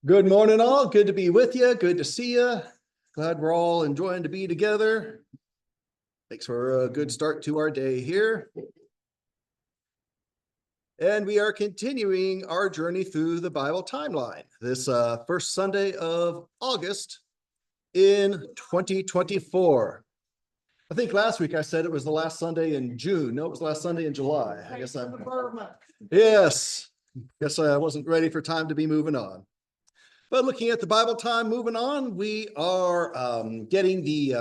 Good morning, all. Good to be with you. Good to see you. Glad we're all enjoying to be together. Thanks for a good start to our day here. And we are continuing our journey through the Bible timeline. This first Sunday of August in 2024. I think last week I said it was the last Sunday in June. No, it was the last Sunday in July. I guess yes. Guess I wasn't ready for time to be moving on. But looking at the Bible time, moving on, we are getting the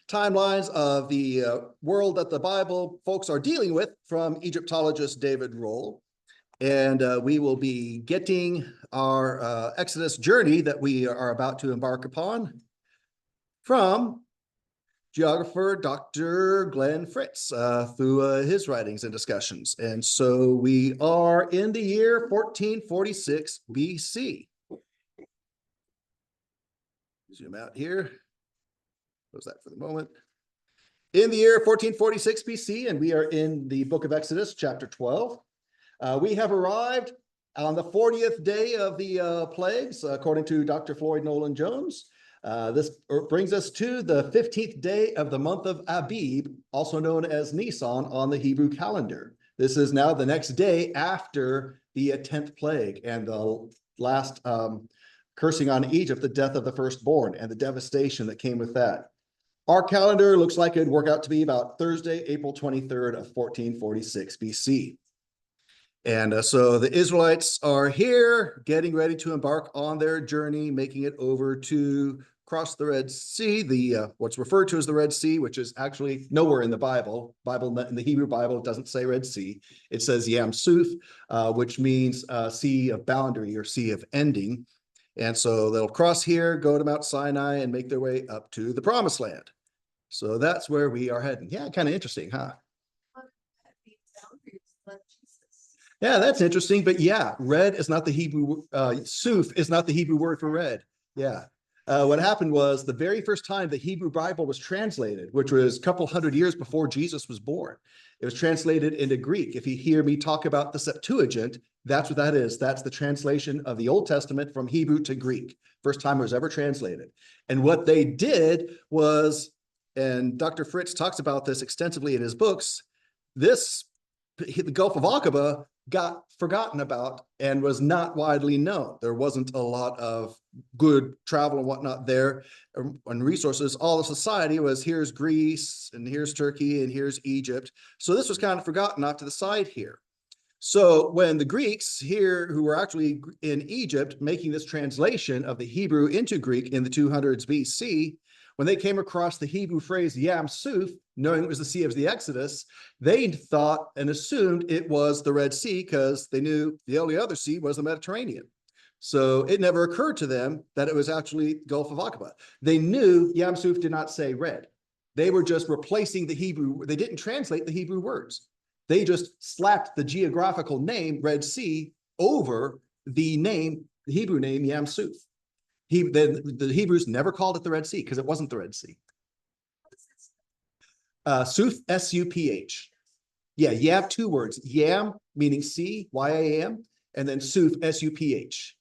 timelines of the world that the Bible folks are dealing with from Egyptologist David Roll. And we will be getting our Exodus journey that we are about to embark upon from geographer Dr. Glenn Fritz through his writings and discussions. And so we are in the year 1446 BC. Zoom out here. Close that for the moment. In the year 1446 BC, and we are in the book of Exodus, chapter 12. We have arrived on the 40th day of the plagues, according to Dr. Floyd Nolan Jones. This brings us to the 15th day of the month of Abib, also known as Nisan on the Hebrew calendar. This is now the next day after the 10th plague and the last cursing on Egypt, the death of the firstborn and the devastation that came with that. Our calendar looks like it'd work out to be about Thursday, April 23rd of 1446 BC. And so the Israelites are here getting ready to embark on their journey, making it over to cross the Red Sea, the what's referred to as the Red Sea, which is actually nowhere in the Bible. In the Hebrew Bible, it doesn't say Red Sea. It says Yam Suf, which means sea of boundary or sea of ending. And so they'll cross here, go to Mount Sinai, and make their way up to the Promised Land. So that's where we are heading. Yeah, kind of interesting, huh? Yeah, that's interesting. But yeah, red is not the Hebrew, suf is not the Hebrew word for red. Yeah. What happened was the very first time the Hebrew Bible was translated, which was a couple hundred years before Jesus was born, it was translated into Greek. If you hear me talk about the Septuagint, that's what that is. That's the translation of the Old Testament from Hebrew to Greek. First time it was ever translated. And what they did was, and Dr. Fritz talks about this extensively in his books, the Gulf of Aqaba got forgotten about and was not widely known. There wasn't a lot of good travel and whatnot there and resources. All of society was, here's Greece and here's Turkey and here's Egypt. So this was kind of forgotten off to the side here. So when the Greeks here, who were actually in Egypt, making this translation of the Hebrew into Greek in the 200s BC, when they came across the Hebrew phrase Yam Suf, knowing it was the Sea of the Exodus, they thought and assumed it was the Red Sea because they knew the only other sea was the Mediterranean. So it never occurred to them that it was actually Gulf of Aqaba. They knew Yam Suf did not say red. They were just replacing the Hebrew. They didn't translate the Hebrew words. They just slapped the geographical name Red Sea over the name, the Hebrew name Yam Suf. The Hebrews never called it the Red Sea because it wasn't the Red Sea. Suf, S-U-P-H. Yeah, you have two words. Yam, meaning sea, Y-A-M, and then Suf, S-U-P-H.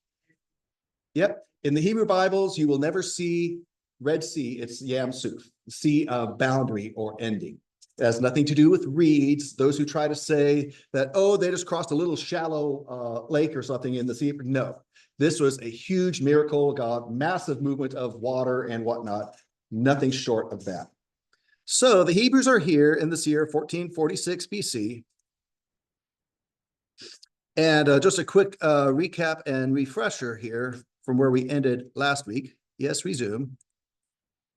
Yep. In the Hebrew Bibles, you will never see Red Sea. It's Yam Suf, sea of boundary or ending. It has nothing to do with reeds. Those who try to say that, oh, they just crossed a little shallow lake or something in the sea. No. This was a huge miracle of God, massive movement of water and whatnot, nothing short of that. So the Hebrews are here in this year, 1446 BC. And just a quick recap and refresher here from where we ended last week. Yes, resume.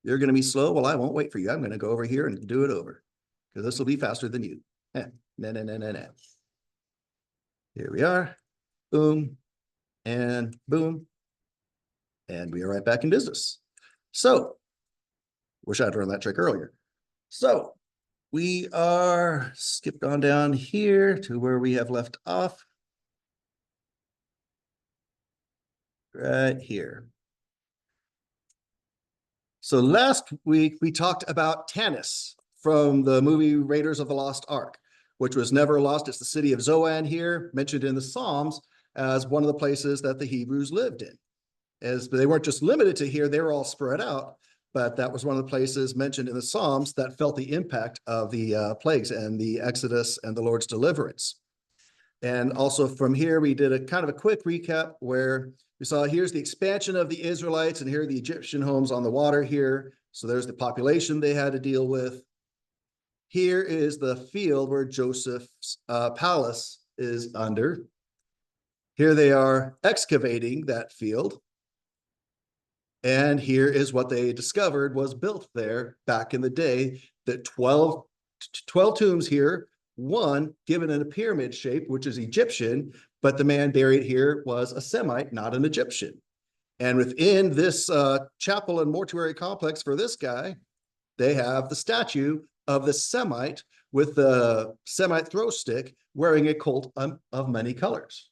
You're going to be slow. Well, I won't wait for you. I'm going to go over here and do it over because this will be faster than you. No. Here we are. Boom. And boom, and we are right back in business. So, wish I'd run that trick earlier. So, we are skipped on down here to where we have left off. Right here. So last week, we talked about Tanis from the movie Raiders of the Lost Ark. which was never lost. It's the city of Zoan here, mentioned in the Psalms as one of the places that the Hebrews lived in. As they weren't just limited to here, they were all spread out, but that was one of the places mentioned in the Psalms that felt the impact of the plagues and the Exodus and the Lord's deliverance. And also from here, we did a kind of a quick recap where we saw here's the expansion of the Israelites, and here are the Egyptian homes on the water here. So there's the population they had to deal with. Here is the field where Joseph's palace is under. Here they are excavating that field. And here is what they discovered was built there back in the day. The 12 tombs here, one given in a pyramid shape, which is Egyptian, but the man buried here was a Semite, not an Egyptian. And within this chapel and mortuary complex for this guy, they have the statue of the Semite with the Semite throw stick wearing a coat of many colors.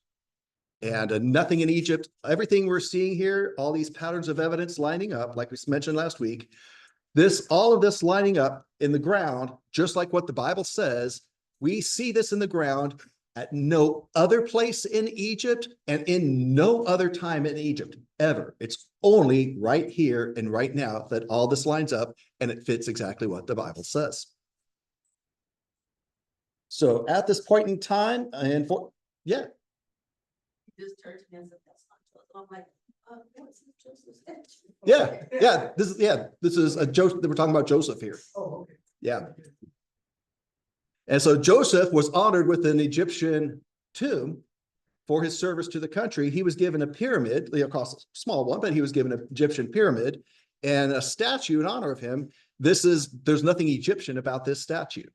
And nothing in Egypt, everything we're seeing here, all these patterns of evidence lining up, like we mentioned last week, all of this lining up in the ground, just like what the Bible says, we see this in the ground at no other place in Egypt and in no other time in Egypt ever. It's only right here and right now that all this lines up and it fits exactly what the Bible says. So at this point in time, This church against the best. I'm like, what's Joseph's statue? This is a Joseph. We're talking about Joseph here. Oh, okay. Yeah. And so Joseph was honored with an Egyptian tomb for his service to the country. He was given a pyramid, of course, a small one, but he was given an Egyptian pyramid and a statue in honor of him. There's nothing Egyptian about this statue.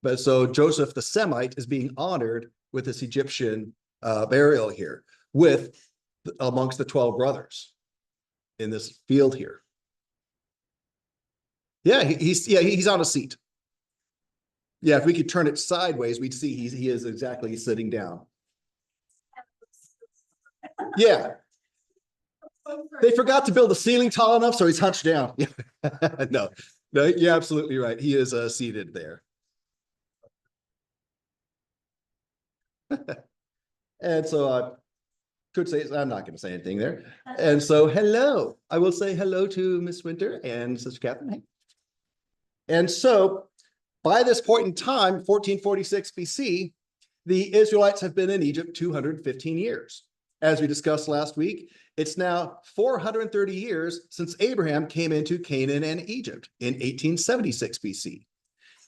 But so Joseph the Semite is being honored with this Egyptian burial here amongst the 12 brothers in this field here. Yeah, he's on a seat. Yeah, if we could turn it sideways, we'd see he is exactly sitting down. Yeah. They forgot to build the ceiling tall enough, so he's hunched down. No, you're absolutely right. He is seated there. And so I could say, I'm not going to say anything there. And so, hello. I will say hello to Miss Winter and Sister Catherine. And so, by this point in time, 1446 BC, the Israelites have been in Egypt 215 years. As we discussed last week, it's now 430 years since Abraham came into Canaan and Egypt in 1876 BC.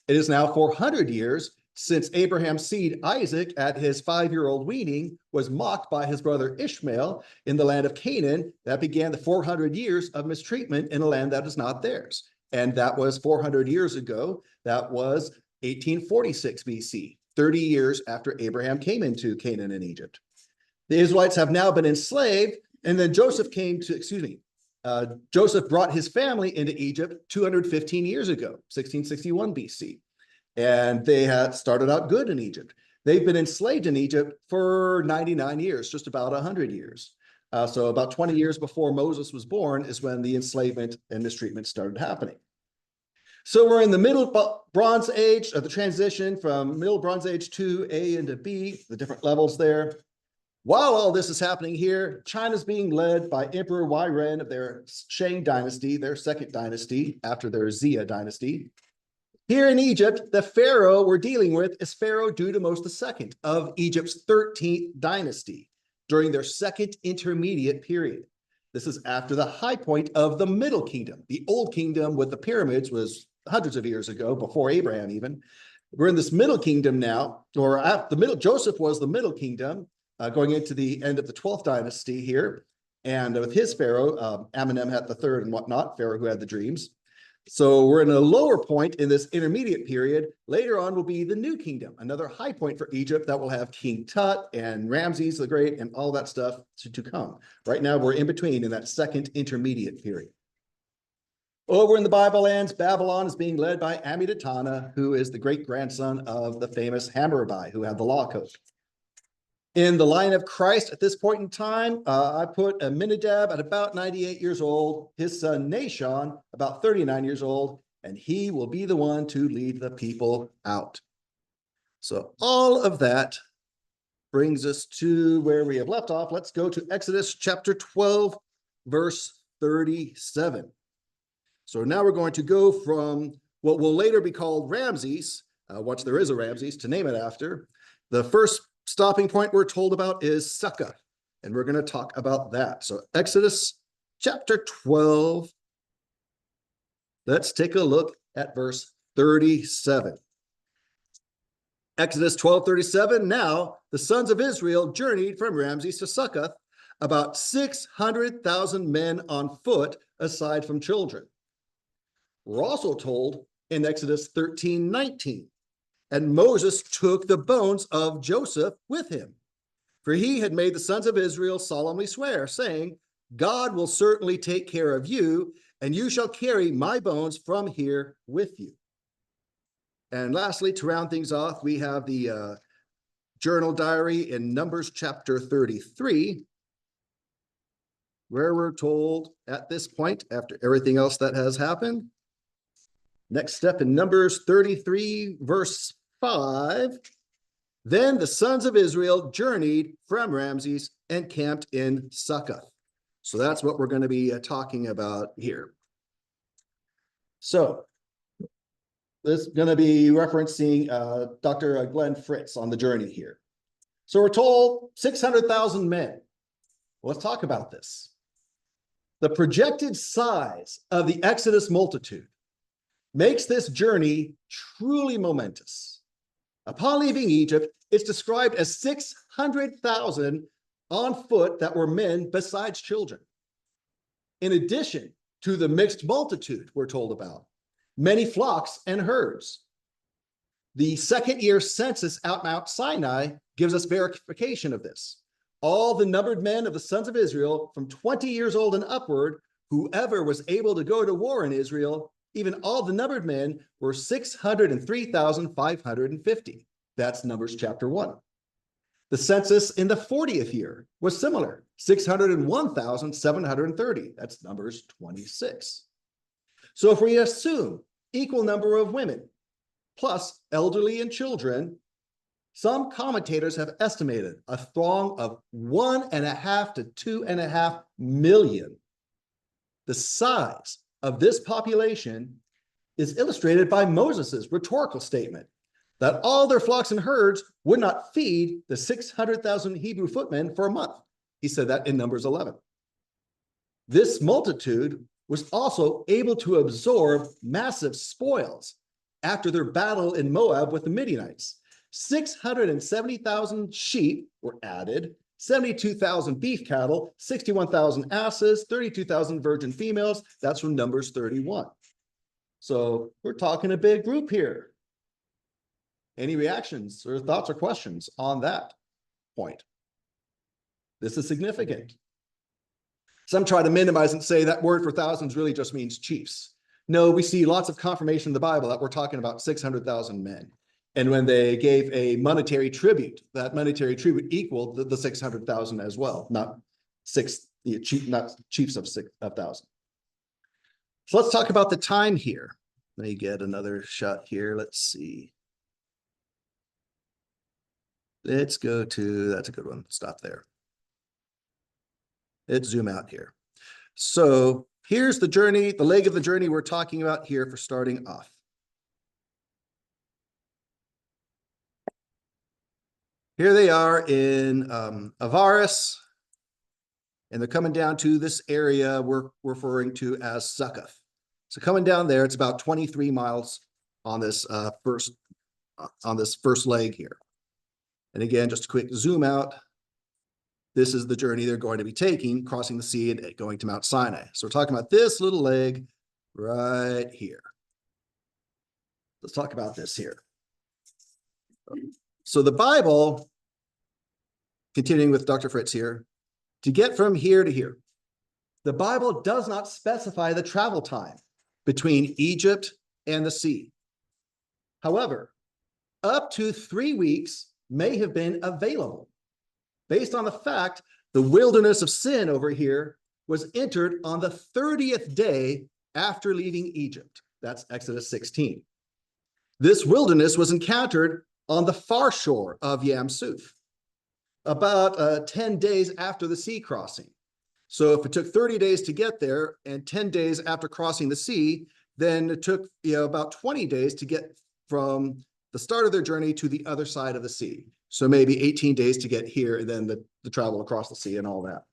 It is now 400 years since Abraham's seed Isaac at his 5-year-old weaning was mocked by his brother Ishmael in the land of Canaan. That began the 400 years of mistreatment in a land that is not theirs. And that was 400 years ago. That was 1846 BC, 30 years after Abraham came into Canaan and Egypt. The Israelites have now been enslaved, and then Joseph brought his family into Egypt 215 years ago, 1661 BC. And they had started out good in Egypt. They've been enslaved in Egypt for 99 years, just about 100 years. So about 20 years before Moses was born is when the enslavement and mistreatment started happening. So we're in the Middle Bronze Age, the transition from Middle Bronze Age to A into B, the different levels there. While all this is happening here, China's being led by Emperor Huairen of their Shang dynasty, their second dynasty after their Xia dynasty. Here in Egypt, the pharaoh we're dealing with is Pharaoh Dudimose II of Egypt's 13th dynasty during their second intermediate period. This is after the high point of the Middle Kingdom. The Old Kingdom with the pyramids was hundreds of years ago, before Abraham even. We're in this Middle Kingdom now, Joseph was the Middle Kingdom, going into the end of the 12th dynasty here. And with his pharaoh, Amenemhat III and whatnot, pharaoh who had the dreams. So we're in a lower point in this intermediate period. Later on will be the New Kingdom, another high point for Egypt that will have King Tut and Ramses the Great and all that stuff to come. Right now, we're in between in that second intermediate period. Over in the Bible lands, Babylon is being led by Amidatana, who is the great-grandson of the famous Hammurabi, who had the law code. In the line of Christ at this point in time, I put Aminadab at about 98 years old, his son Nahshon about 39 years old, and he will be the one to lead the people out. So all of that brings us to where we have left off. Let's go to Exodus chapter 12, verse 37. So now we're going to go from what will later be called Ramses, once there is a Ramses to name it after. The first stopping point we're told about is Succoth, and we're going to talk about that. So Exodus chapter 12, let's take a look at verse 37. Exodus 12:37, now the sons of Israel journeyed from Ramses to Succoth, about 600,000 men on foot, aside from children. We're also told in Exodus 13:19, and Moses took the bones of Joseph with him, for he had made the sons of Israel solemnly swear, saying, God will certainly take care of you, and you shall carry my bones from here with you. And lastly, to round things off, we have the journal diary in Numbers chapter 33, where we're told at this point, after everything else that has happened, next step in Numbers 33, verse 5, then the sons of Israel journeyed from Ramses and camped in Succoth. So that's what we're going to be talking about here. So this is going to be referencing Dr. Glenn Fritz on the journey here. So we're told 600,000 men. Let's talk about this. The projected size of the Exodus multitude makes this journey truly momentous. Upon leaving Egypt, it's described as 600,000 on foot that were men besides children. In addition to the mixed multitude we're told about, many flocks and herds. The second year census at Mount Sinai gives us verification of this. All the numbered men of the sons of Israel from 20 years old and upward, whoever was able to go to war in Israel, even all the numbered men were 603,550. That's Numbers chapter 1. The census in the 40th year was similar, 601,730. That's Numbers 26. So if we assume equal number of women, plus elderly and children, some commentators have estimated a throng of 1.5 to 2.5 million. The size of this population is illustrated by Moses's rhetorical statement that all their flocks and herds would not feed the 600,000 Hebrew footmen for a month. He said that in Numbers 11. This multitude was also able to absorb massive spoils after their battle in Moab with the Midianites. 670,000 sheep were added, 72,000 beef cattle, 61,000 asses, 32,000 virgin females. That's from Numbers 31. So we're talking a big group here. Any reactions or thoughts or questions on that point? This is significant. Some try to minimize and say that word for thousands really just means chiefs. No, we see lots of confirmation in the Bible that we're talking about 600,000 men. And when they gave a monetary tribute, that monetary tribute equaled the 600,000 as well, not chiefs of 6,000. So let's talk about the time here. Let me get another shot here. Let's see. Let's go to, that's a good one. Stop there. Let's zoom out here. So here's the journey, the leg of the journey we're talking about here for starting off. Here they are in Avaris, and they're coming down to this area we're referring to as Succoth. So coming down there, it's about 23 miles on this first leg here. And again, just a quick zoom out. This is the journey they're going to be taking, crossing the sea and going to Mount Sinai. So we're talking about this little leg right here. Let's talk about this here. So the Bible, continuing with Dr. Fritz here, to get from here to here, the Bible does not specify the travel time between Egypt and the sea. However, up to 3 weeks may have been available based on the fact the wilderness of sin over here was entered on the 30th day after leaving Egypt. That's Exodus 16. This wilderness was encountered on the far shore of Yam Suf, about 10 days after the sea crossing. So if it took 30 days to get there and 10 days after crossing the sea, then it took about 20 days to get from the start of their journey to the other side of the sea. So maybe 18 days to get here and then the travel across the sea and all that.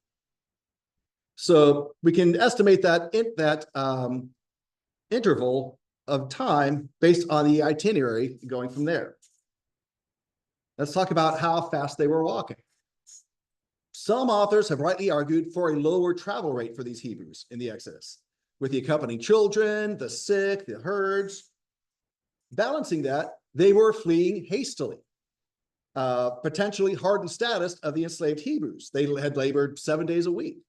So we can estimate that interval of time based on the itinerary going from there. Let's talk about how fast they were walking. Some authors have rightly argued for a lower travel rate for these Hebrews in the Exodus, with the accompanying children, the sick, the herds. Balancing that, they were fleeing hastily, potentially hardened status of the enslaved Hebrews. They had labored 7 days a week.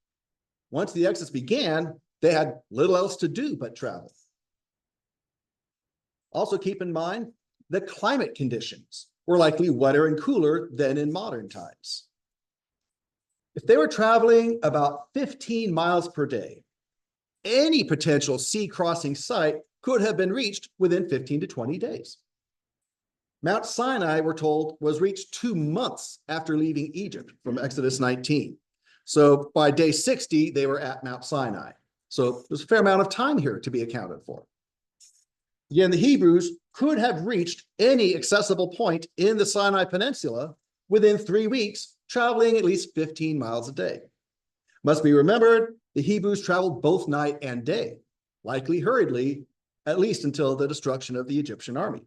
Once the Exodus began, they had little else to do but travel. Also keep in mind, the climate conditions were likely wetter and cooler than in modern times. If they were traveling about 15 miles per day, any potential sea crossing site could have been reached within 15 to 20 days. Mount Sinai, we're told, was reached 2 months after leaving Egypt from Exodus 19. So by day 60, they were at Mount Sinai. So there's a fair amount of time here to be accounted for. Again, the Hebrews could have reached any accessible point in the Sinai Peninsula within 3 weeks, traveling at least 15 miles a day. Must be remembered, the Hebrews traveled both night and day, likely hurriedly, at least until the destruction of the Egyptian army.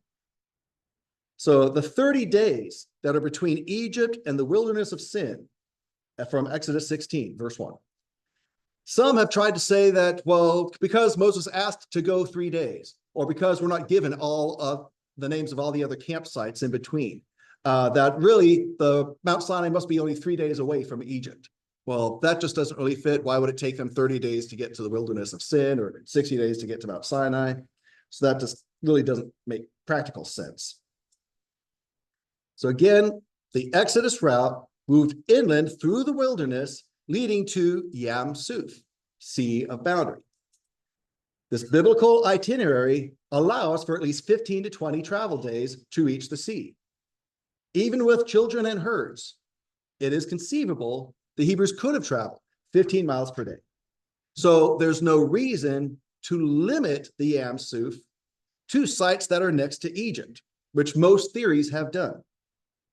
So the 30 days that are between Egypt and the wilderness of sin, from Exodus 16, verse 1. Some have tried to say that, well, because Moses asked to go 3 days, or because we're not given all of the names of all the other campsites in between, that really the Mount Sinai must be only 3 days away from Egypt. Well, that just doesn't really fit. Why would it take them 30 days to get to the wilderness of sin or 60 days to get to Mount Sinai? So that just really doesn't make practical sense. So again, the Exodus route moved inland through the wilderness, leading to Yam Suf, Sea of Boundary. This biblical itinerary allows for at least 15 to 20 travel days to reach the sea. Even with children and herds, it is conceivable the Hebrews could have traveled 15 miles per day. So there's no reason to limit the Yam Suf to sites that are next to Egypt, which most theories have done.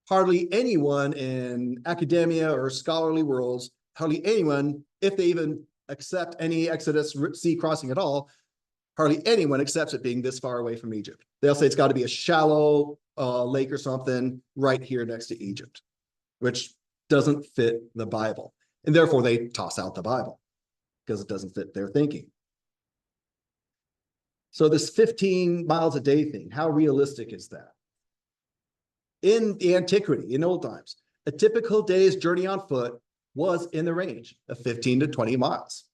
Hardly anyone in academia or scholarly worlds, hardly anyone, if they even accept any Exodus sea crossing at all, hardly anyone accepts it being this far away from Egypt. They'll say it's got to be a shallow lake or something right here next to Egypt, which doesn't fit the Bible. And therefore they toss out the Bible because it doesn't fit their thinking. So this 15 miles a day thing, how realistic is that? In the antiquity, in old times, a typical day's journey on foot was in the range of 15 to 20 miles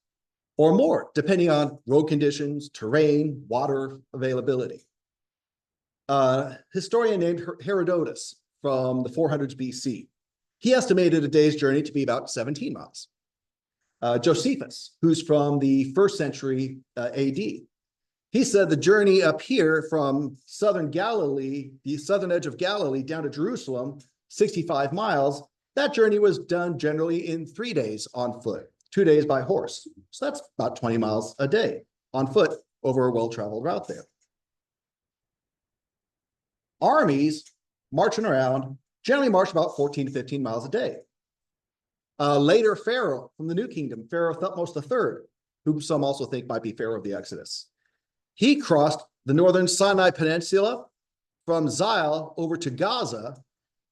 or more, depending on road conditions, terrain, water availability. A historian named Herodotus from the 400s BC, he estimated a day's journey to be about 17 miles. Josephus, who's from the 1st century AD, he said the journey up here from southern Galilee, the southern edge of Galilee down to Jerusalem, 65 miles, that journey was done generally in 3 days on foot, 2 days by horse. So that's about 20 miles a day on foot over a well-traveled route there. Armies marching around generally march about 14 to 15 miles a day. Later Pharaoh from the New Kingdom, Pharaoh Thutmose III, who some also think might be Pharaoh of the Exodus, he crossed the northern Sinai Peninsula from Zyle over to Gaza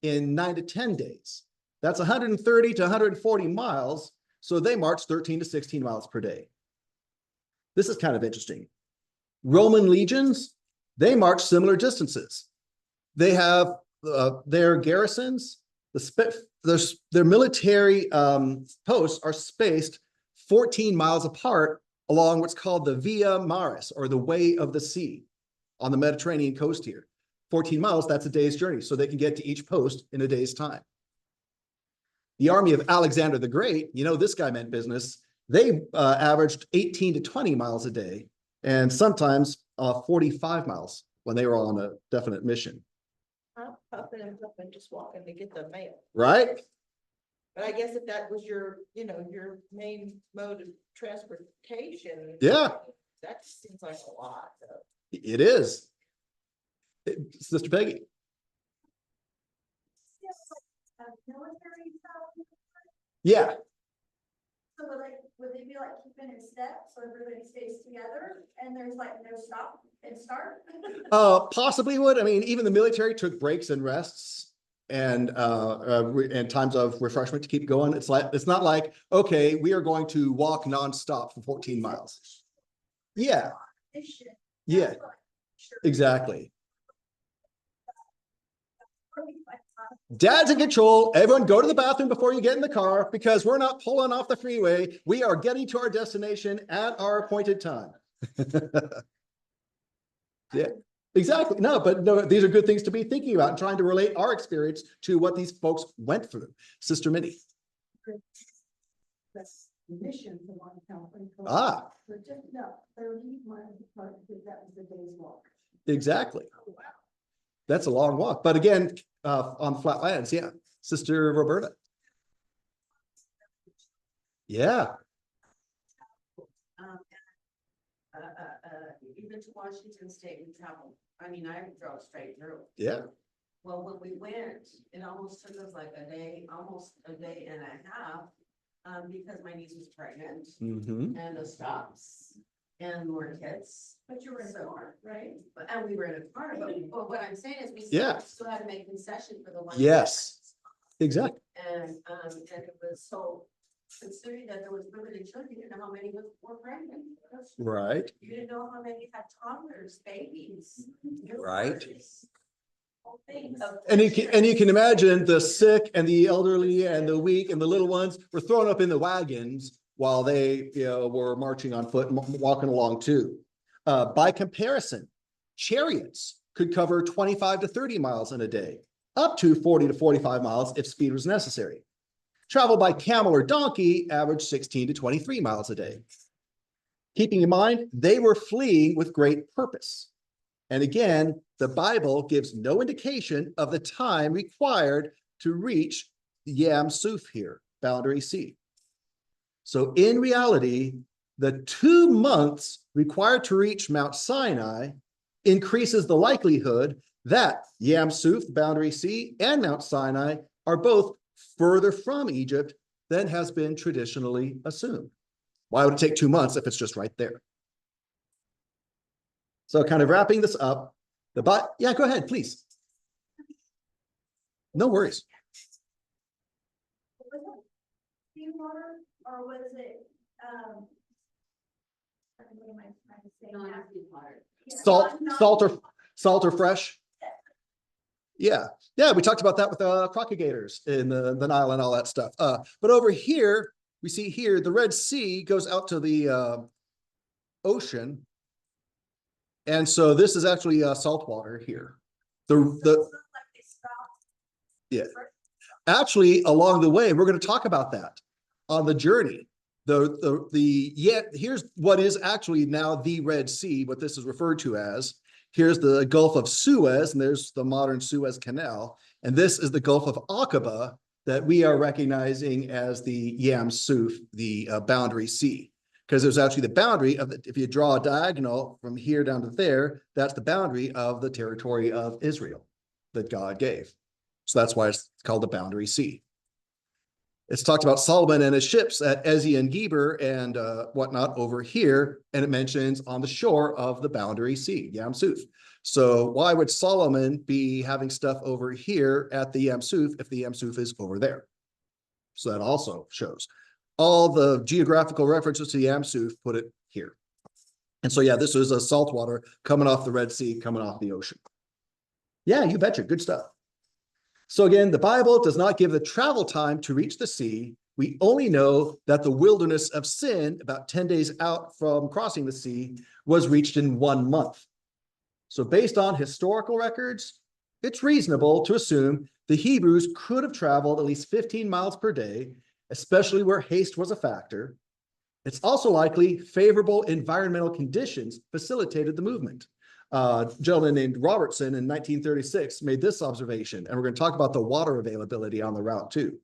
in 9 to 10 days. That's 130 to 140 miles, so they marched 13 to 16 miles per day. This is kind of interesting. Roman legions, they march similar distances. They have their garrisons, their military posts are spaced 14 miles apart along what's called the Via Maris, or the Way of the Sea, on the Mediterranean coast here. 14 miles, that's a day's journey, so they can get to each post in a day's time. The army of Alexander the Great, you know, this guy meant business. They averaged 18 to 20 miles a day, and sometimes 45 miles when they were on a definite mission. Huffing and puffing, just walking to get the mail. right? But I guess if that was your, your main mode of transportation. Yeah. That seems like a lot, though. It is. Sister Peggy. Military stuff. Yeah. So would they be like keeping in step so everybody stays together and there's like no stop and start? Possibly would. I mean, even the military took breaks and rests and times of refreshment to keep going. It's not like, okay, we are going to walk nonstop for 14 miles. Yeah. Yeah, exactly. Dad's in control. Everyone go to the bathroom before you get in the car because we're not pulling off the freeway. We are getting to our destination at our appointed time. Yeah, exactly. No, but no, these are good things to be thinking about and trying to relate our experience to what these folks went through. Sister Minnie. Mission to one company. Ah. But just, no, 30 miles apart, because that was the day's walk. Exactly. That's a long walk. But again, on flatlands, yeah. Sister Roberta. Yeah. Even to Washington State, we traveled. I mean, I drove straight through. Yeah. Well, when we went, it almost took us like almost a day and a half, because my niece was pregnant Mm-hmm. and the stops and more kids. But you were in a car, right? And we were in a car, but what I'm saying is we Yeah. still had to make concession for the one. Yes. Exactly. And it was so, considering that there was limited children, you didn't know how many were pregnant. Right. You didn't know how many had toddlers, babies. Right. Whole things. And you can imagine the sick and the elderly and the weak and the little ones were thrown up in the wagons while they, were marching on foot and walking along too. By comparison, chariots could cover 25 to 30 miles in a day, up to 40 to 45 miles if speed was necessary. Travel by camel or donkey averaged 16 to 23 miles a day. Keeping in mind, they were fleeing with great purpose. And again, the Bible gives no indication of the time required to reach Yam Suf here, Boundary Sea. So in reality, the 2 months required to reach Mount Sinai increases the likelihood that Yam Suf, Boundary Sea, and Mount Sinai are both further from Egypt than has been traditionally assumed. Why would it take 2 months if it's just right there? So kind of wrapping this up, yeah, go ahead, please. No worries. Was it seawater or was it, what am I trying to say? No, now? it's water. Yeah, Salt or fresh? Yeah, we talked about that with crocodigators in the Nile and all that stuff. But over here, we see here the Red Sea goes out to the ocean. And so this is actually salt water here. Yeah. Actually, along the way, we're going to talk about that on the journey. Here's what is actually now the Red Sea, what this is referred to as. Here's the Gulf of Suez, and there's the modern Suez Canal. And this is the Gulf of Aqaba that we are recognizing as the Yam Suf, the Boundary Sea. Because there's actually the boundary of if you draw a diagonal from here down to there, that's the boundary of the territory of Israel that God gave. So that's why it's called the Boundary Sea. It's talked about Solomon and his ships at Ezion Geber and whatnot over here, and it mentions on the shore of the Boundary Sea, Yam Suf. So why would Solomon be having stuff over here at the Yam Suf if the Yam Suf is over there? So that also shows. All the geographical references to Yam Suf put it here. And so, yeah, this is a salt water coming off the Red Sea, coming off the ocean. Yeah, you betcha. Good stuff. So again, the Bible does not give the travel time to reach the sea. We only know that the wilderness of Sin, about 10 days out from crossing the sea, was reached in 1 month. So based on historical records, it's reasonable to assume the Hebrews could have traveled at least 15 miles per day, especially where haste was a factor. It's also likely favorable environmental conditions facilitated the movement. A gentleman named Robertson in 1936 made this observation, and we're going to talk about the water availability on the route too.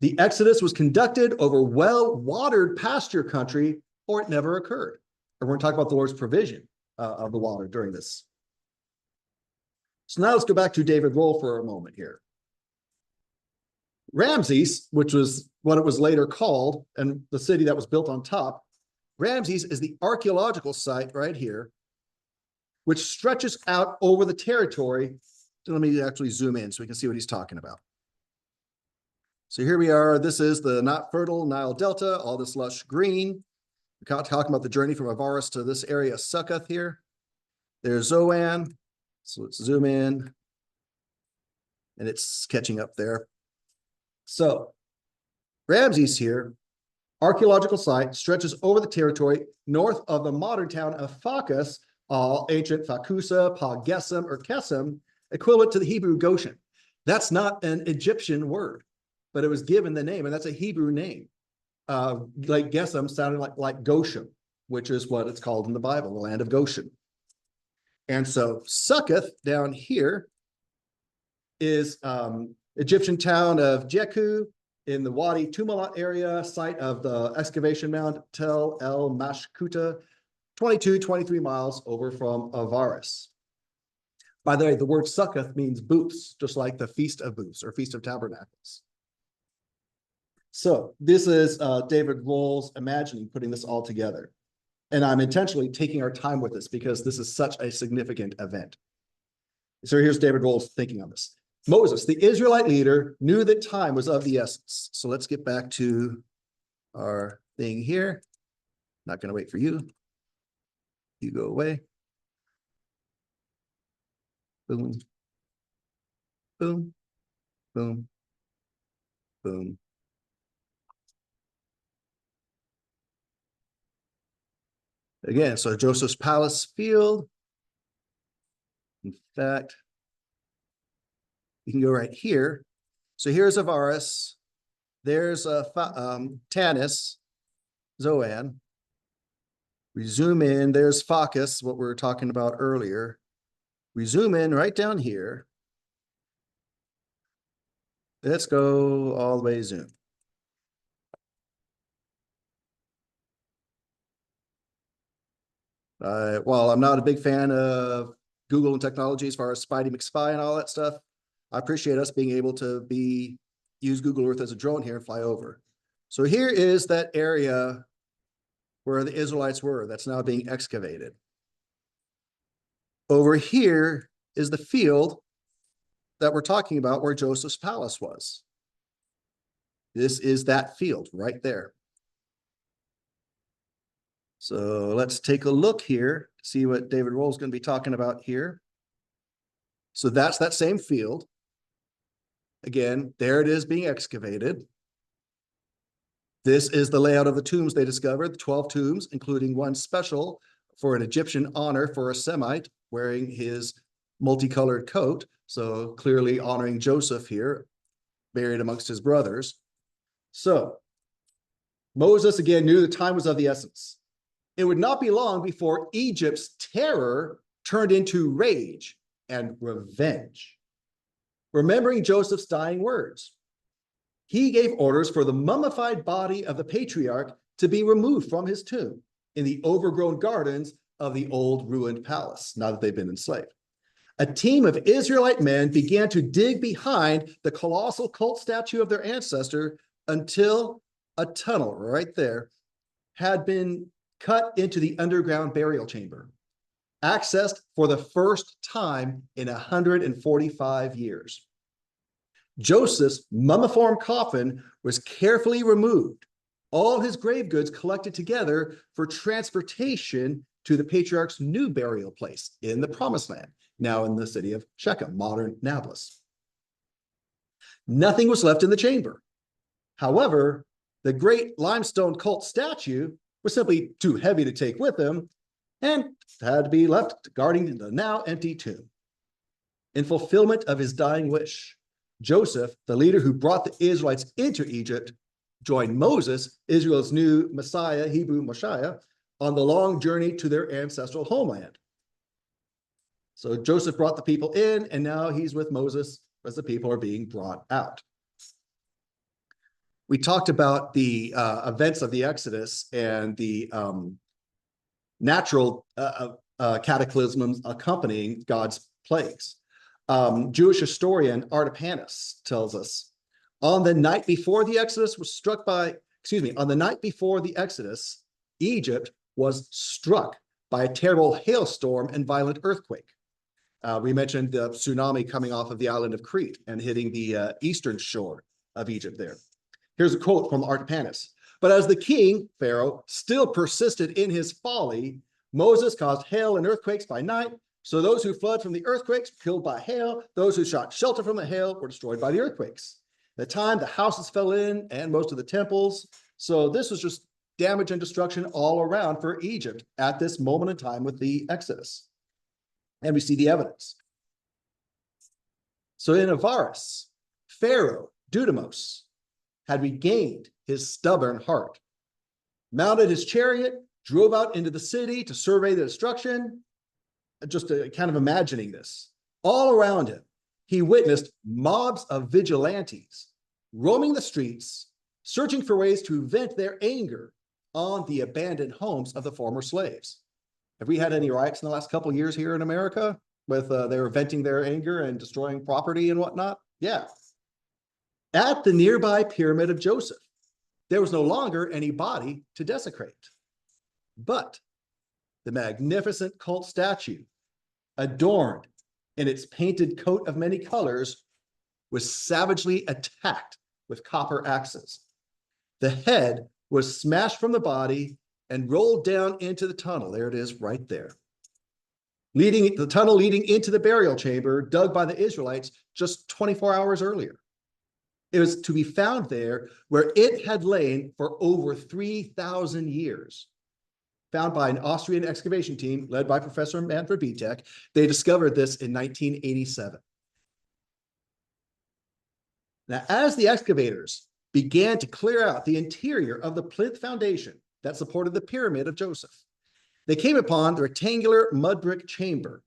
The exodus was conducted over well-watered pasture country, or it never occurred. And we're going to talk about the Lord's provision of the water during this. So now let's go back to David Roll for a moment here. Ramses, which was what it was later called, and the city that was built on top, Ramses is the archaeological site right here, which stretches out over the territory. So let me actually zoom in so we can see what he's talking about. So here we are. This is the not fertile Nile Delta, all this lush green. We're talking about the journey from Avaris to this area, Succoth here. There's Zoan. So let's zoom in. And it's catching up there. So Ramses here, archaeological site, stretches over the territory north of the modern town of Phakas, ancient Phakusa, Pa-Gesem, or Kesem, equivalent to the Hebrew Goshen. That's not an Egyptian word, but it was given the name, and that's a Hebrew name. Like Gesem sounded like Goshen, which is what it's called in the Bible, the land of Goshen. And so Succoth down here is Egyptian town of Jeku in the Wadi Tumalat area, site of the excavation mound Tel El Mashkuta, 23 miles over from Avaris. By the way, the word Succoth means booths, just like the Feast of Booths or Feast of Tabernacles. So this is David Roll's imagining putting this all together. And I'm intentionally taking our time with this because this is such a significant event. So here's David Roll's thinking on this. Moses, the Israelite leader, knew that time was of the essence. So let's get back to our thing here. Not going to wait for you. You go away. Boom. Boom. Boom. Boom. Again, so Joseph's palace field. In fact, you can go right here. So here's Avaris. There's Tanis, Zoan. We zoom in. There's Phakas, what we were talking about earlier. We zoom in right down here. Let's go all the way zoom. While I'm not a big fan of Google and technology as far as Spidey McSpy and all that stuff, I appreciate us being able to use Google Earth as a drone here and fly over. So here is that area where the Israelites were that's now being excavated. Over here is the field that we're talking about where Joseph's palace was. This is that field right there. So let's take a look here, see what David Roll is going to be talking about here. So that's that same field. Again, there it is being excavated. This is the layout of the tombs they discovered, the 12 tombs, including one special for an Egyptian honor for a Semite wearing his multicolored coat. So clearly honoring Joseph here, buried amongst his brothers. So Moses again knew the time was of the essence. It would not be long before Egypt's terror turned into rage and revenge. Remembering Joseph's dying words, he gave orders for the mummified body of the patriarch to be removed from his tomb in the overgrown gardens of the old ruined palace, now that they've been enslaved. A team of Israelite men began to dig behind the colossal cult statue of their ancestor until a tunnel right there had been cut into the underground burial chamber, accessed for the first time in 145 years. Joseph's mummiform coffin was carefully removed, all his grave goods collected together for transportation to the patriarch's new burial place in the Promised Land, now in the city of Shechem, modern Nablus. Nothing was left in the chamber. However, the great limestone cult statue was simply too heavy to take with him and had to be left guarding the now empty tomb. In fulfillment of his dying wish, Joseph, the leader who brought the Israelites into Egypt, joined Moses, Israel's new Messiah, Hebrew Messiah, on the long journey to their ancestral homeland. So Joseph brought the people in, and now he's with Moses as the people are being brought out. We talked about the events of the Exodus and the natural cataclysms accompanying God's plagues. Jewish historian Artapanus tells us, on the night before the Exodus, Egypt was struck by a terrible hailstorm and violent earthquake. We mentioned the tsunami coming off of the island of Crete and hitting the eastern shore of Egypt there. Here's a quote from Artapanus. But as the king, Pharaoh, still persisted in his folly, Moses caused hail and earthquakes by night. So those who fled from the earthquakes were killed by hail. Those who sought shelter from the hail were destroyed by the earthquakes. At the time, the houses fell in and most of the temples. So this was just damage and destruction all around for Egypt at this moment in time with the Exodus. And we see the evidence. So in Avaris, Pharaoh, Dudamos, had regained his stubborn heart, mounted his chariot, drove out into the city to survey the destruction. Just kind of imagining this. All around him, he witnessed mobs of vigilantes roaming the streets, searching for ways to vent their anger on the abandoned homes of the former slaves. Have we had any riots in the last couple of years here in America with they were venting their anger and destroying property and whatnot? Yeah. At the nearby pyramid of Joseph, there was no longer any body to desecrate. But the magnificent cult statue, adorned in its painted coat of many colors, was savagely attacked with copper axes. The head was smashed from the body and rolled down into the tunnel. There it is right there. The tunnel leading into the burial chamber dug by the Israelites just 24 hours earlier. It was to be found there where it had lain for over 3,000 years. Found by an Austrian excavation team led by Professor Manfred Bietek. They discovered this in 1987. Now, as the excavators began to clear out the interior of the plinth foundation that supported the pyramid of Joseph, they came upon the rectangular mud brick chamber,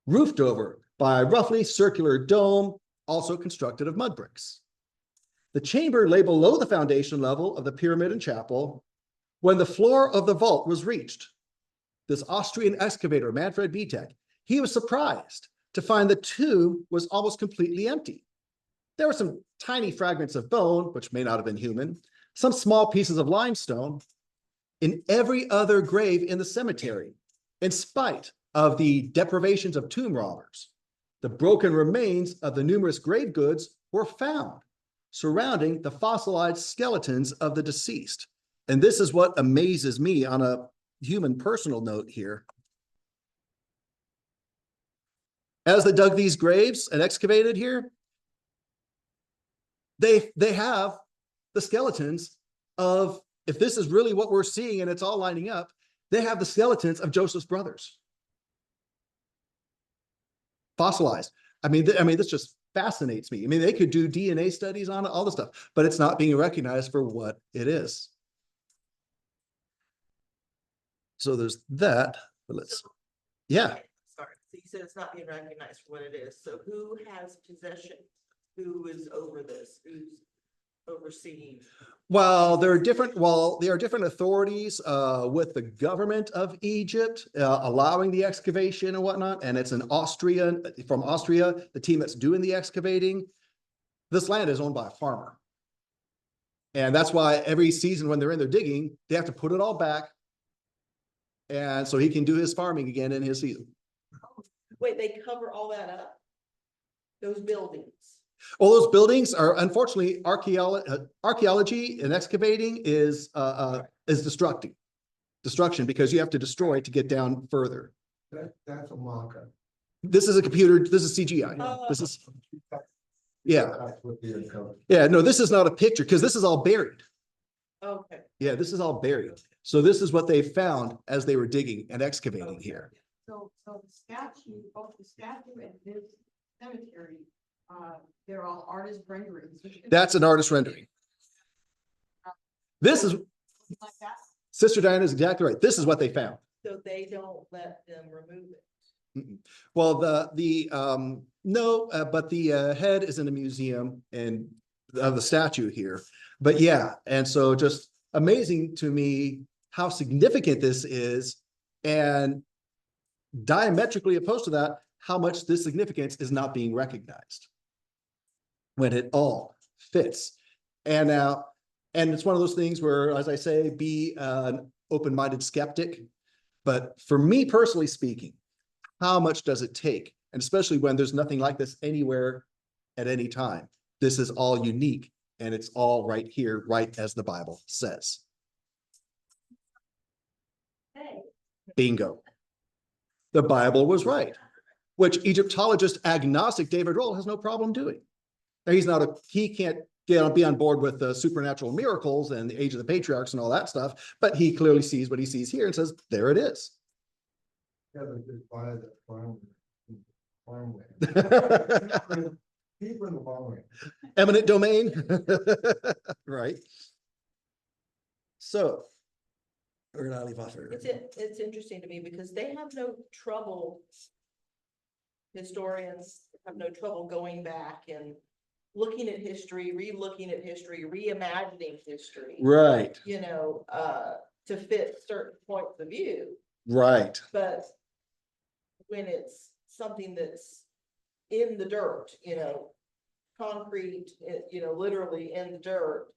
roofed over by a roughly circular dome, also constructed of mud bricks. The chamber lay below the foundation level of the pyramid and chapel when the floor of the vault was reached. This Austrian excavator, Manfred Bietek, he was surprised to find the tomb was almost completely empty. There were some tiny fragments of bone, which may not have been human, some small pieces of limestone. In every other grave in the cemetery, in spite of the deprivations of tomb robbers, the broken remains of the numerous grave goods were found surrounding the fossilized skeletons of the deceased. And this is what amazes me on a human personal note here. As they dug these graves and excavated here, they have the skeletons of, if this is really what we're seeing and it's all lining up, they have the skeletons of Joseph's brothers. Fossilized. I mean, this just fascinates me. I mean, they could do DNA studies on it, all this stuff, but it's not being recognized for what it is. So there's that, but let's, yeah. Sorry, so you said it's not being recognized for what it is. So who has possession? Who is over this? Who's overseeing? Well, there are different authorities with the government of Egypt allowing the excavation and whatnot, and it's from Austria, the team that's doing the excavating. This land is owned by a farmer. And that's why every season when they're in there digging, they have to put it all back. And so he can do his farming again in his season. Wait, they cover all that up? Those buildings? All those buildings are, unfortunately, archaeology and excavating is destruction because you have to destroy to get down further. That's a mock-up. This is a computer. This is CGI. Oh. This is, yeah. That's what the uncovered. Yeah, no, this is not a picture because this is all buried. Okay. Yeah, this is all buried. So this is what they found as they were digging and excavating here. So the statue, both the statue and this cemetery, they're all artist renderings. That's an artist rendering. This is, Like that? Sister Diana is exactly right. This is what they found. So they don't let them remove it. Well, no, but the head is in a museum and of the statue here. But yeah, and so just amazing to me how significant this is, and diametrically opposed to that, how much this significance is not being recognized when it all fits. And now, and it's one of those things where, as I say, be an open-minded skeptic. But for me personally speaking, how much does it take? And especially when there's nothing like this anywhere at any time. This is all unique, and it's all right here, right as the Bible says. Hey, Bingo. The Bible was right, which Egyptologist agnostic David Roll has no problem doing. Now, he can't be on board with the supernatural miracles and the age of the patriarchs and all that stuff, but he clearly sees what he sees here and says, there it is. Yeah, but just buy the farmland. People in the farmland. Eminent domain. Right. So we're gonna leave off here. It's interesting to me because they have no trouble. Historians have no trouble going back and looking at history, re-looking at history, reimagining history. Right, You know, to fit certain points of view, right. but when it's something that's in the dirt, you know, concrete, you know, literally in the dirt,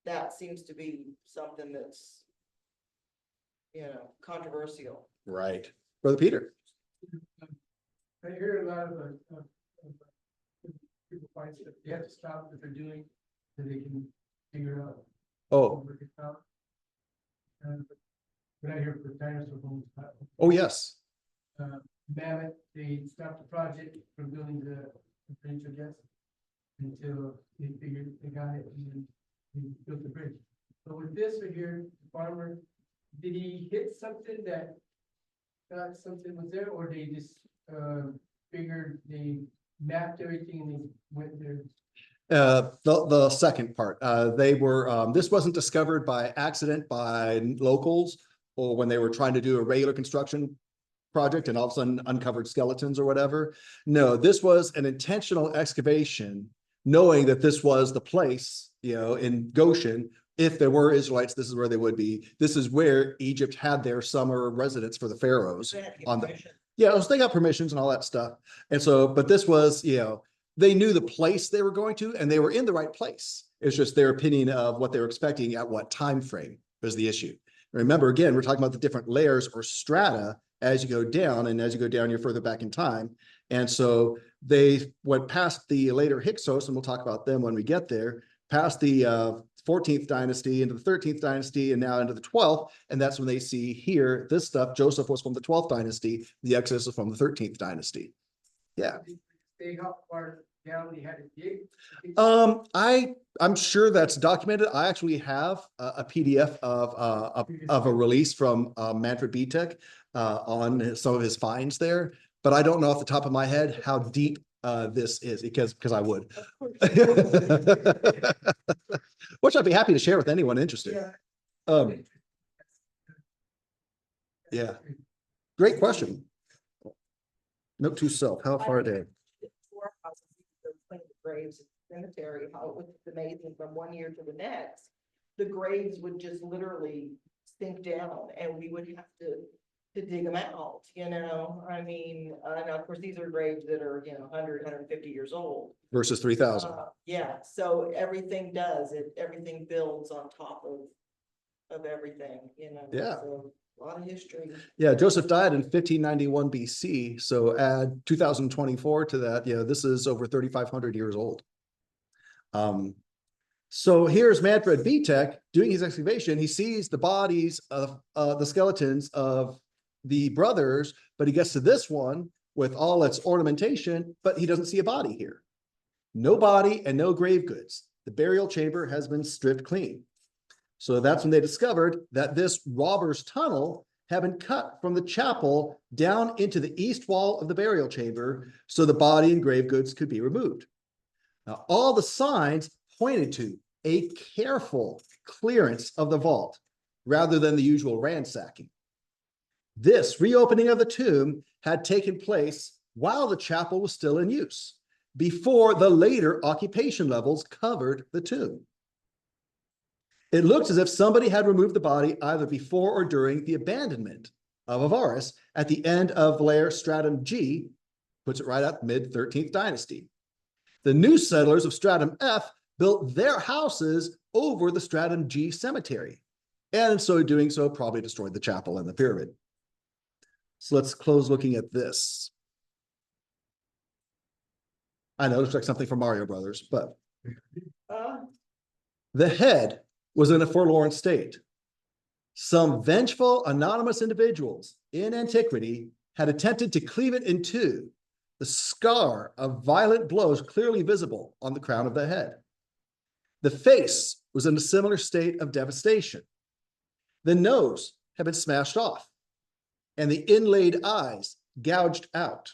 that seems to be something that's, you know, controversial. Right. Brother Peter. I hear a lot of people find that they have to stop what they're doing so they can figure it out. Oh, Work it out. But I hear for dinosaur bones, oh, yes. Mammoth, they stopped the project from building the bridge, I guess, until they figured they got it and then they built the bridge. But with this right here, the farmer, did he hit something that thought something was there, or they just figured they mapped everything and they went there? The second part, they were, this wasn't discovered by accident by locals or when they were trying to do a regular construction project and all of a sudden uncovered skeletons or whatever. No, this was an intentional excavation, knowing that this was the place, you know, in Goshen. If there were Israelites, this is where they would be. This is where Egypt had their summer residence for the pharaohs. They had to get On the, permission. yeah, they got permissions and all that stuff. And so, but this was, you know, they knew the place they were going to, and they were in the right place. It's just their opinion of what they were expecting at what time frame was the issue. Remember, again, we're talking about the different layers or strata as you go down, and as you go down, you're further back in time. And so they went past the later Hyksos, and we'll talk about them when we get there, past the 14th dynasty into the 13th dynasty, and now into the 12th. And that's when they see here, this stuff, Joseph was from the 12th dynasty, the Exodus is from the 13th dynasty. Yeah. They how far down they had to dig? I'm sure that's documented. I actually have a PDF of a release from Manfred Bitek on some of his finds there, but I don't know off the top of my head how deep this is because I would. Which I'd be happy to share with anyone interested. Yeah. Great question. Note to self, how far are they? Graves cemetery, how it was amazing from one year to the next. The graves would just literally sink down and we would have to dig them out, you know, I mean, and of course, these are graves that are, you know, 150 years old. Versus 3,000. Yeah, so everything everything builds on top of everything, you know. Yeah. So a lot of history. Yeah, Joseph died in 1591 BC. So add 2024 to that. Yeah, this is over 3,500 years old. So here's Manfred Bitek doing his excavation. He sees the bodies of the skeletons of the brothers, but he gets to this one with all its ornamentation, but he doesn't see a body here. No body and no grave goods. The burial chamber has been stripped clean. So that's when they discovered that this robber's tunnel had been cut from the chapel down into the east wall of the burial chamber so the body and grave goods could be removed. Now, all the signs pointed to a careful clearance of the vault rather than the usual ransacking. This reopening of the tomb had taken place while the chapel was still in use, before the later occupation levels covered the tomb. It looks as if somebody had removed the body either before or during the abandonment of Avaris at the end of Lair Stratum G, puts it right at mid-13th dynasty. The new settlers of Stratum F built their houses over the Stratum G cemetery, and in so doing so probably destroyed the chapel and the pyramid. So let's close looking at this. I know it looks like something from Mario Brothers, but the head was in a forlorn state. Some vengeful, anonymous individuals in antiquity had attempted to cleave it in two, the scar of violent blows clearly visible on the crown of the head. The face was in a similar state of devastation. The nose had been smashed off, and the inlaid eyes gouged out.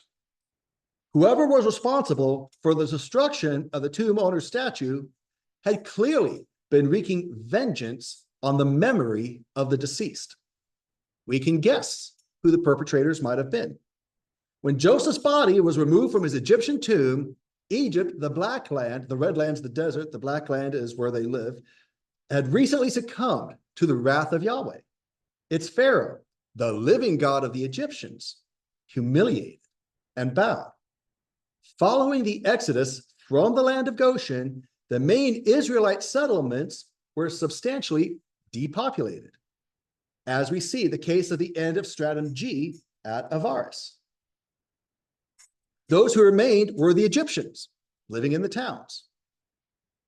Whoever was responsible for the destruction of the tomb owner's statue had clearly been wreaking vengeance on the memory of the deceased. We can guess who the perpetrators might have been. When Joseph's body was removed from his Egyptian tomb, Egypt, the Black Land, the Red Land's the desert, the Black Land is where they live, had recently succumbed to the wrath of Yahweh. Its Pharaoh, the living God of the Egyptians, humiliated and bowed. Following the exodus from the land of Goshen, the main Israelite settlements were substantially depopulated, as we see the case of the end of Stratum G at Avaris. Those who remained were the Egyptians living in the towns.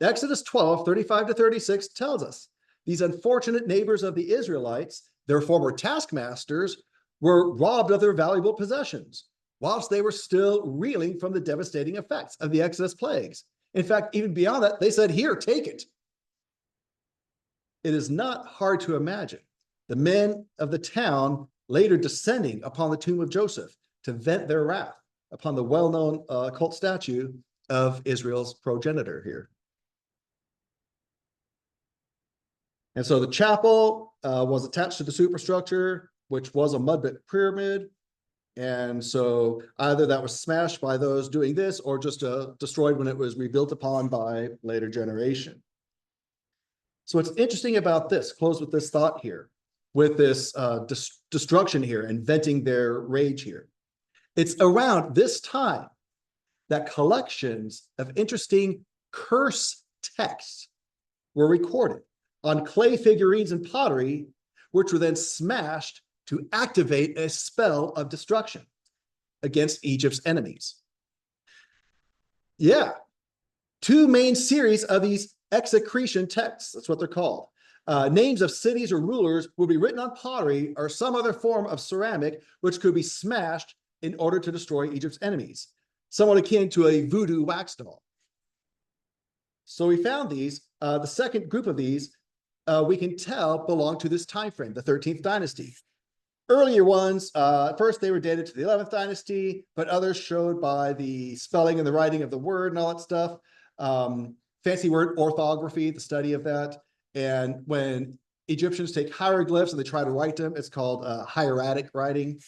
Exodus 12, 35 to 36 tells us these unfortunate neighbors of the Israelites, their former taskmasters, were robbed of their valuable possessions, whilst they were still reeling from the devastating effects of the Exodus plagues. In fact, even beyond that, they said, here, take it. It is not hard to imagine the men of the town later descending upon the tomb of Joseph to vent their wrath upon the well-known cult statue of Israel's progenitor here. And so the chapel was attached to the superstructure, which was a mud brick pyramid. And so either that was smashed by those doing this or just destroyed when it was rebuilt upon by later generation. So what's interesting about this, close with this thought here, with this destruction here and venting their rage here. It's around this time that collections of interesting curse texts were recorded on clay figurines and pottery, which were then smashed to activate a spell of destruction against Egypt's enemies. Yeah, two main series of these execration texts, that's what they're called. Names of cities or rulers would be written on pottery or some other form of ceramic, which could be smashed in order to destroy Egypt's enemies, somewhat akin to a voodoo wax doll. So we found these. The second group of these, we can tell belong to this time frame, the 13th dynasty. Earlier ones, first they were dated to the 11th dynasty, but others showed by the spelling and the writing of the word and all that stuff. Fancy word orthography, the study of that. And when Egyptians take hieroglyphs and they try to write them, it's called hieratic writing.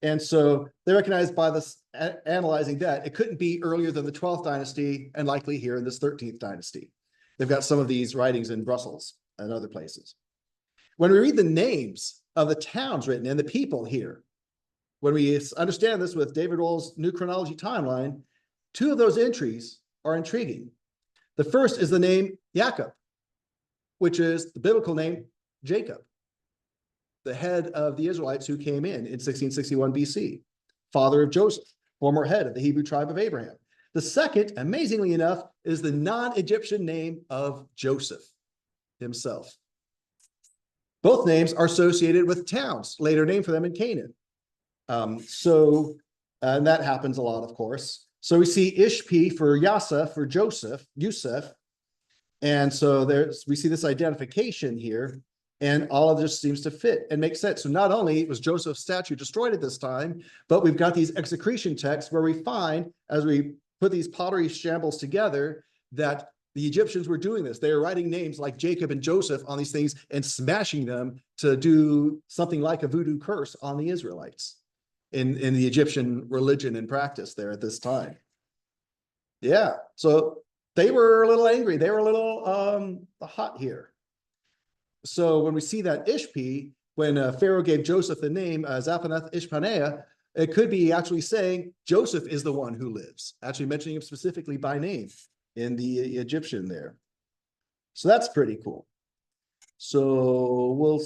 And so they recognized by this, analyzing that, it couldn't be earlier than the 12th dynasty and likely here in this 13th dynasty. They've got some of these writings in Brussels and other places. When we read the names of the towns written and the people here, when we understand this with David Wohl's New Chronology Timeline, two of those entries are intriguing. The first is the name Jacob, which is the biblical name Jacob, the head of the Israelites who came in 1661 BC, father of Joseph, former head of the Hebrew tribe of Abraham. The second, amazingly enough, is the non-Egyptian name of Joseph himself. Both names are associated with towns, later named for them in Canaan. And that happens a lot, of course. So we see Ishpi for Yasef, for Joseph, Yusef. And so we see this identification here, and all of this seems to fit and make sense. So not only was Joseph's statue destroyed at this time, but we've got these execration texts where we find, as we put these pottery shambles together, that the Egyptians were doing this. They were writing names like Jacob and Joseph on these things and smashing them to do something like a voodoo curse on the Israelites in the Egyptian religion and practice there at this time. Yeah, so they were a little angry. They were a little hot here. So when we see that Ishpi, when Pharaoh gave Joseph the name Zaphenath Ishpaneah, it could be actually saying Joseph is the one who lives, actually mentioning him specifically by name in the Egyptian there. So that's pretty cool. So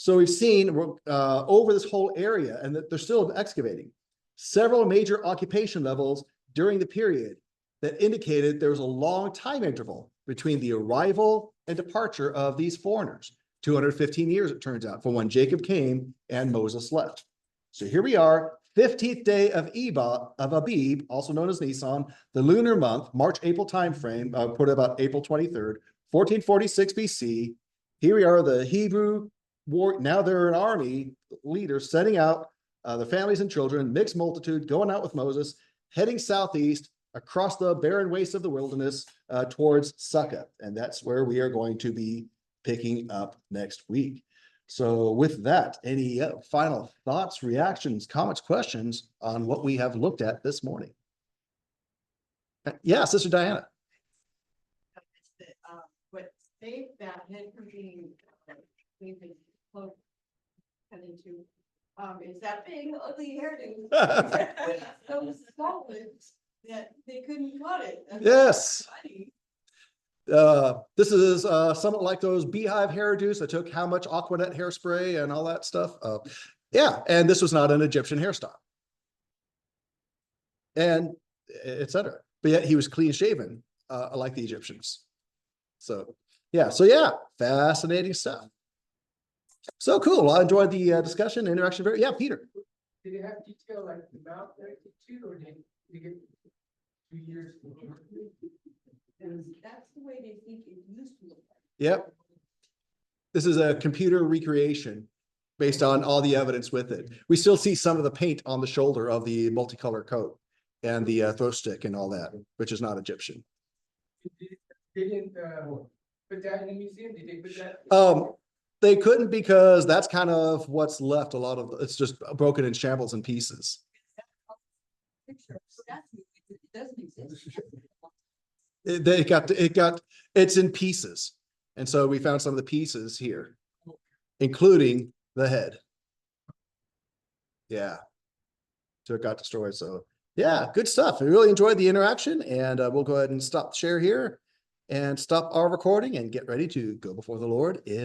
we've seen over this whole area, and that they're still excavating several major occupation levels during the period that indicated there was a long time interval between the arrival and departure of these foreigners. 215 years, it turns out, from when Jacob came and Moses left. So here we are, 15th day of Abib, also known as Nisan, the lunar month, March-April timeframe, put about April 23rd, 1446 BC. Here we are, the Hebrew war. Now they're an army leaders setting out, the families and children, mixed multitude, going out with Moses, heading southeast across the barren wastes of the wilderness towards Succoth. And that's where we are going to be picking up next week. So with that, any final thoughts, reactions, comments, questions on what we have looked at this morning? Yeah, Sister Diana. What saved that head from being close cut into, is that big ugly hairdo. So solid that they couldn't cut it. That's Yes. funny. This is somewhat like those beehive hairdos that took how much Aquanet hairspray and all that stuff. Yeah, and this was not an Egyptian hairstyle. And etc. But yet he was clean shaven, like the Egyptians. So yeah, fascinating stuff. So cool. Well, I enjoyed the discussion, interaction. Yeah, Peter. Did it have detail like the mouth too, or did you get 2 years? And that's the way they think it used to look like. Yep. This is a computer recreation based on all the evidence with it. We still see some of the paint on the shoulder of the multicolor coat and the throw stick and all that, which is not Egyptian. They didn't put that in the museum? Did they put that? They couldn't because that's kind of what's left. A lot of it's just broken in shambles and pieces. Picture of statue, it doesn't exist. It's in pieces. And so we found some of the pieces here, including the head. Yeah. So it got destroyed. So yeah, good stuff. I really enjoyed the interaction, and we'll go ahead and stop the share here and stop our recording and get ready to go before the Lord in